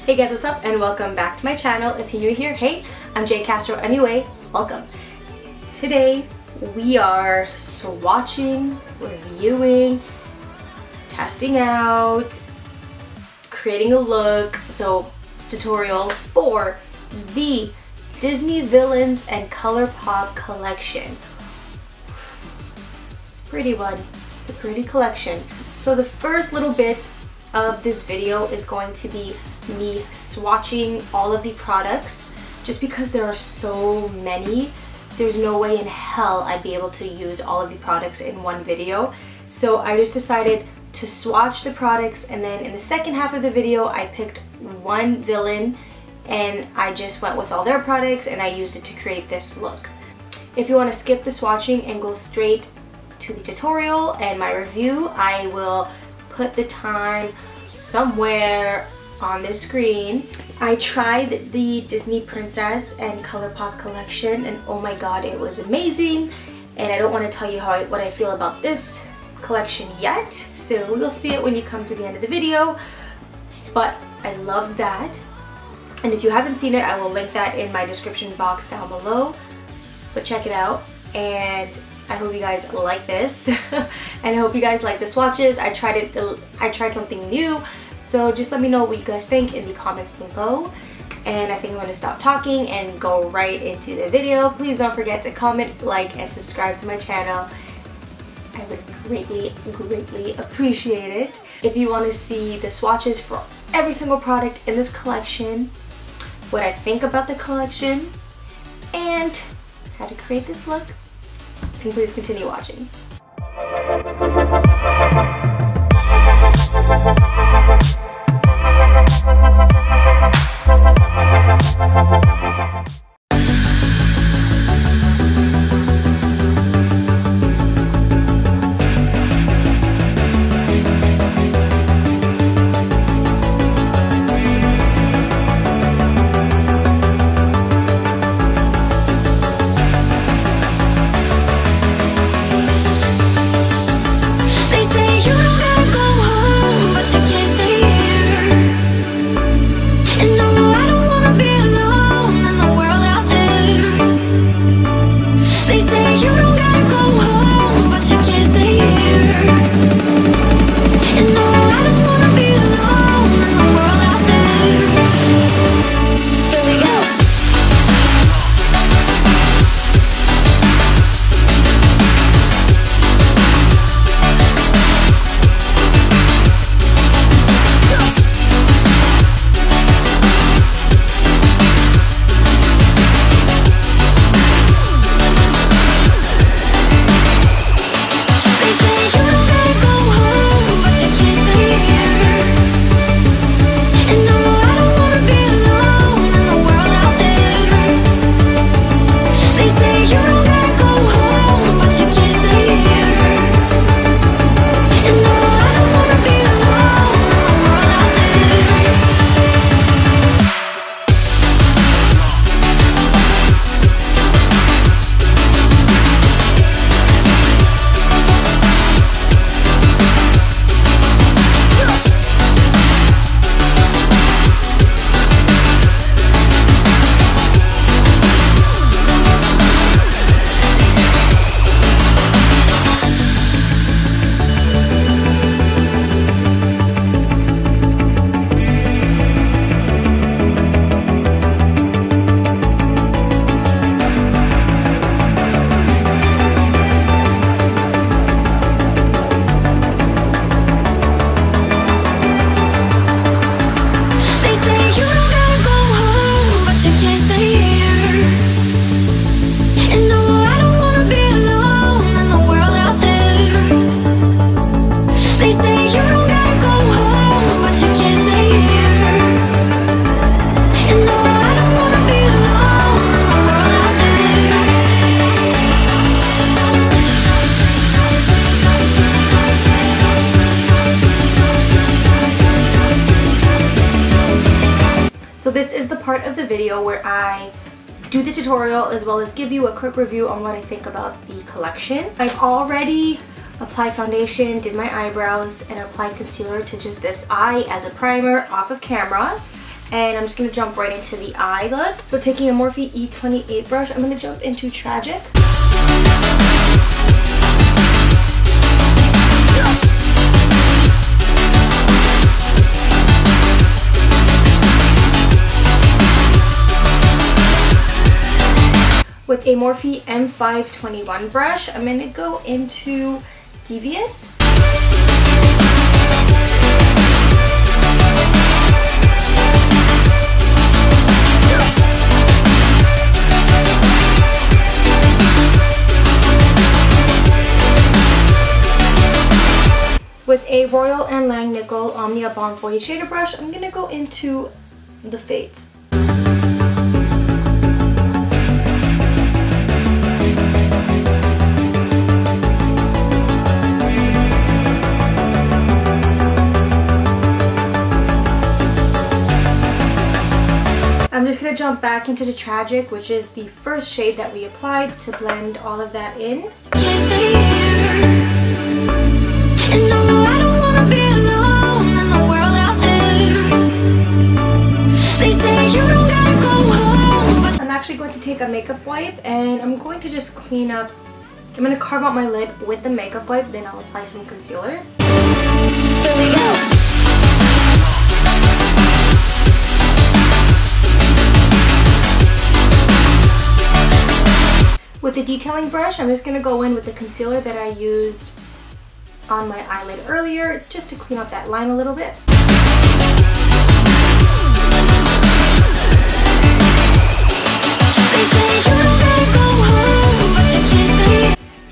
Hey guys, what's up and welcome back to my channel. If you're new here, hey, I'm Jay Castro. Anyway, welcome. Today we are swatching, reviewing, testing out, creating a look, so tutorial for the Disney Villains and Colourpop collection. It's a pretty one. It's a pretty collection. So the first little bit of this video is going to be me swatching all of the products. Just because there are so many, there's no way in hell I'd be able to use all of the products in one video. So I just decided to swatch the products, and then in the second half of the video I picked one villain and I just went with all their products and I used it to create this look. If you want to skip the swatching and go straight to the tutorial and my review, I will put the time somewhere on the screen. I tried the Disney Princess and Colourpop collection and oh my god, it was amazing, and I don't want to tell you what I feel about this collection yet, so you'll see it when you come to the end of the video. But I loved that, and if you haven't seen it, I will link that in my description box down below, but check it out. And I hope you guys like this and I hope you guys like the swatches. I tried something new, so just let me know what you guys think in the comments below. And I think I'm going to stop talking and go right into the video. Please don't forget to comment, like, and subscribe to my channel. I would greatly appreciate it. If you want to see the swatches for every single product in this collection, what I think about the collection, and how to create this look, then please continue watching. So this is the part of the video where I do the tutorial as well as give you a quick review on what I think about the collection. I've already applied foundation, did my eyebrows, and applied concealer to just this eye as a primer off of camera. And I'm just going to jump right into the eye look. So taking a Morphe E28 brush, I'm going to jump into Tragic. With a Morphe M521 brush, I'm going to go into Devious. With a Royal & Langnickel Omnia Balm 40 shader brush, I'm going to go into the Fades. I'm just going to jump back into the Tragic, which is the first shade that we applied, to blend all of that in. I'm actually going to take a makeup wipe and I'm going to just clean up. I'm going to carve out my lid with the makeup wipe, then I'll apply some concealer. Here we go. With the detailing brush, I'm just going to go in with the concealer that I used on my eyelid earlier, just to clean up that line a little bit.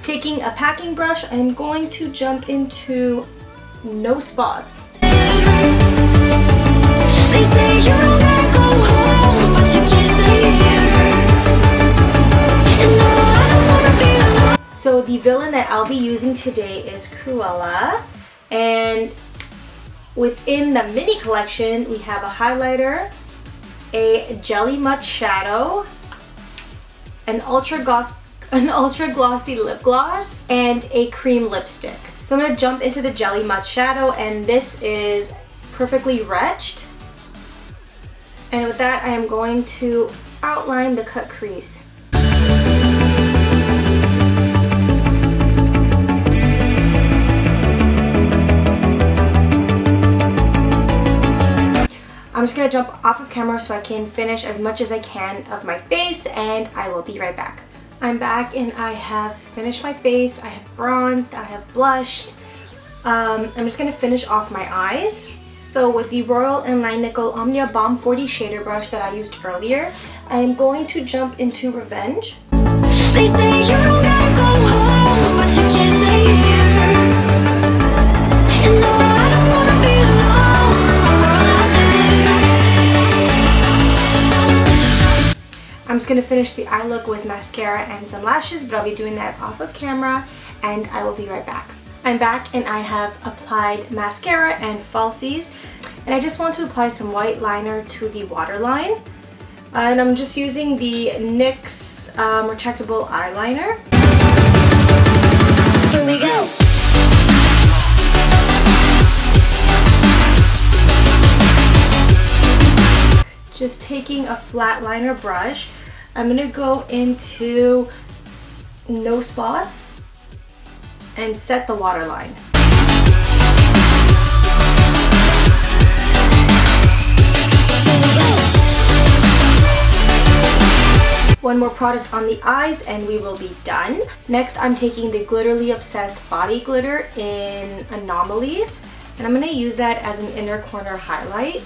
Taking a packing brush, I'm going to jump into No Spots. They say you don't gotta go home, but you can't stay here. And no, I don't wanna be alone. So the villain that I'll be using today is Cruella, and within the mini collection we have a highlighter, a Jelly Mutt shadow, an ultra glossy lip gloss, and a cream lipstick. So I'm going to jump into the Jelly Mutt shadow, and this is Perfectly Wretched. And with that, I am going to outline the cut crease. I'm just going to jump off of camera so I can finish as much as I can of my face, and I will be right back. I'm back and I have finished my face. I have bronzed, I have blushed. I'm just going to finish off my eyes. So with the Royal & Langnickel Omnia Balm 40 shader brush that I used earlier, I am going to jump into Revenge. They say you don't gotta go home, but you can't stay here. And no, I don't wanna be alone in the world out there. I'm just going to finish the eye look with mascara and some lashes, but I'll be doing that off of camera, and I will be right back. I'm back and I have applied mascara and falsies, and I just want to apply some white liner to the waterline. And I'm just using the NYX retractable eyeliner. Here we go. Just taking a flat liner brush, I'm going to go into No Spots and set the waterline. One more product on the eyes and we will be done. Next, I'm taking the Glitterly Obsessed Body Glitter in Anomaly, and I'm going to use that as an inner corner highlight.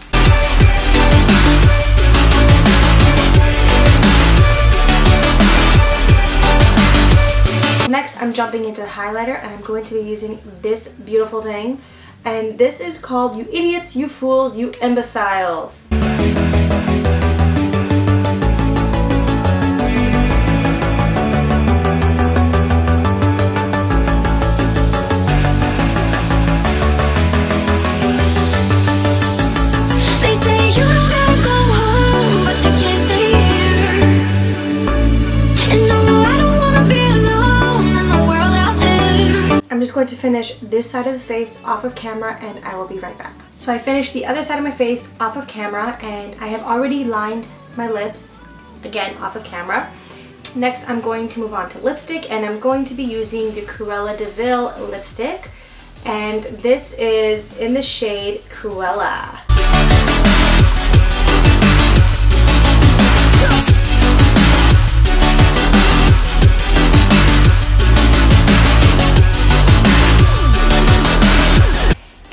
Next, I'm jumping into highlighter and I'm going to be using this beautiful thing. And this is called You Idiots, You Fools, You Imbeciles. I'm just going to finish this side of the face off of camera and I will be right back. So I finished the other side of my face off of camera, and I have already lined my lips, again off of camera. Next I'm going to move on to lipstick, and I'm going to be using the Cruella Deville lipstick, and this is in the shade Cruella.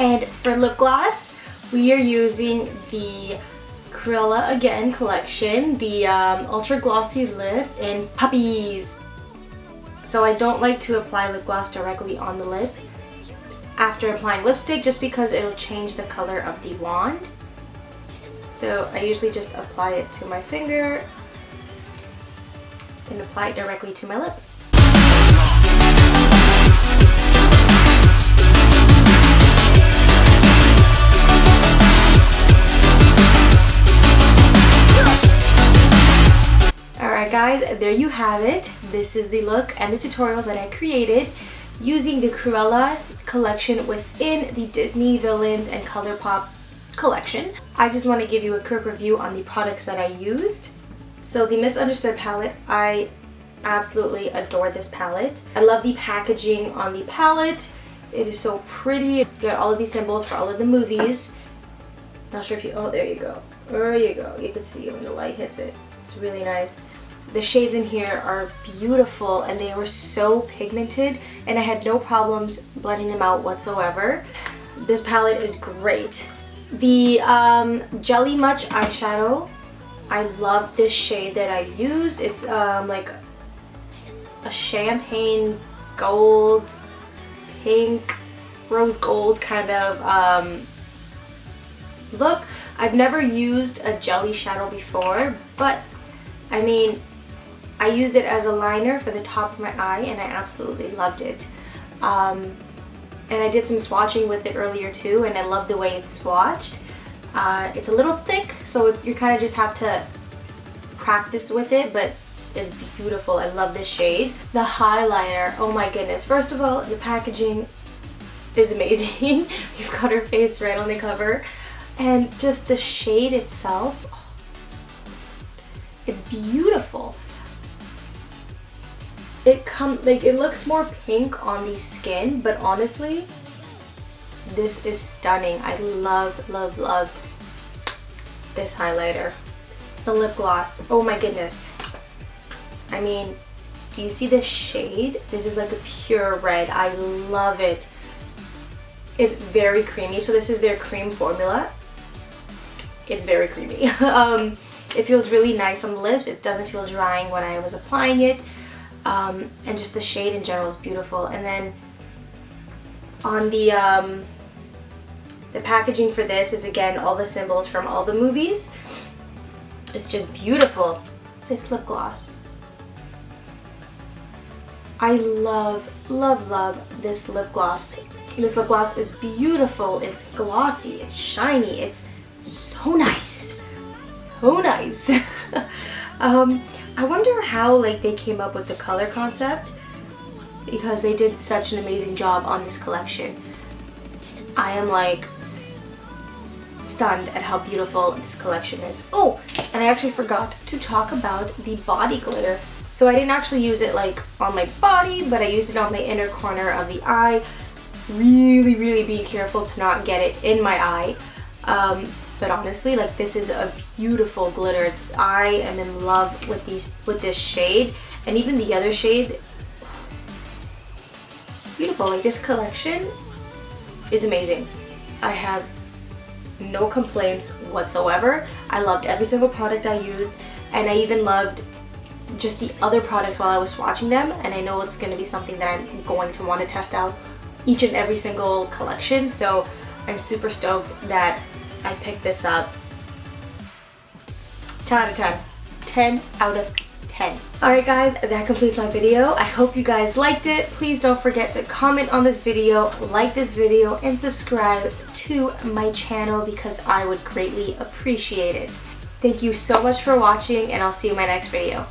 And for lip gloss, we are using the Cruella again collection, the ultra glossy lip in Puppies. So I don't like to apply lip gloss directly on the lip after applying lipstick, just because it'll change the color of the wand. So I usually just apply it to my finger and apply it directly to my lip. Alright guys, there you have it. This is the look and the tutorial that I created using the Cruella collection within the Disney Villains and Colourpop collection. I just want to give you a quick review on the products that I used. So the Misunderstood palette, I absolutely adore this palette. I love the packaging on the palette. It is so pretty. You got all of these symbols for all of the movies. Not sure if you, oh there you go. There you go. You can see when the light hits it. It's really nice. The shades in here are beautiful, and they were so pigmented, and I had no problems blending them out whatsoever. This palette is great. The Jelly Much eyeshadow, I love this shade that I used. It's like a champagne gold, pink, rose gold kind of look. I've never used a jelly shadow before, but I mean, I used it as a liner for the top of my eye, and I absolutely loved it. And I did some swatching with it earlier too, and I love the way it's swatched. It's a little thick, so you kind of just have to practice with it, but it's beautiful. I love this shade. The highlighter, oh my goodness. First of all, the packaging is amazing. You've got her face right on the cover. And just the shade itself, oh, it's beautiful. It looks more pink on the skin, but honestly, this is stunning. I love, love, love this highlighter. The lip gloss, oh my goodness. I mean, do you see this shade? This is like a pure red. I love it. It's very creamy. So this is their cream formula. It's very creamy. It feels really nice on the lips. It doesn't feel drying when I was applying it. And just the shade in general is beautiful. And then on the packaging for this is again all the symbols from all the movies. It's just beautiful. This lip gloss. I love, love, love this lip gloss. This lip gloss is beautiful. It's glossy. It's shiny. It's so nice. So nice. I wonder how they came up with the color concept, because they did such an amazing job on this collection. I am like stunned at how beautiful this collection is. Oh, and I actually forgot to talk about the body glitter. So I didn't actually use it on my body, but I used it on my inner corner of the eye. Really, really be careful to not get it in my eye. But honestly, this is a beautiful glitter. I am in love with this shade, and even the other shade. Beautiful. This collection is amazing. I have no complaints whatsoever. I loved every single product I used, and I even loved just the other products while I was swatching them, and I know it's going to be something that I'm going to want to test out each and every single collection, so I'm super stoked that I picked this up. 10 out of 10. 10 out of 10. Alright guys, that completes my video. I hope you guys liked it. Please don't forget to comment on this video, like this video, and subscribe to my channel because I would greatly appreciate it. Thank you so much for watching, and I'll see you in my next video.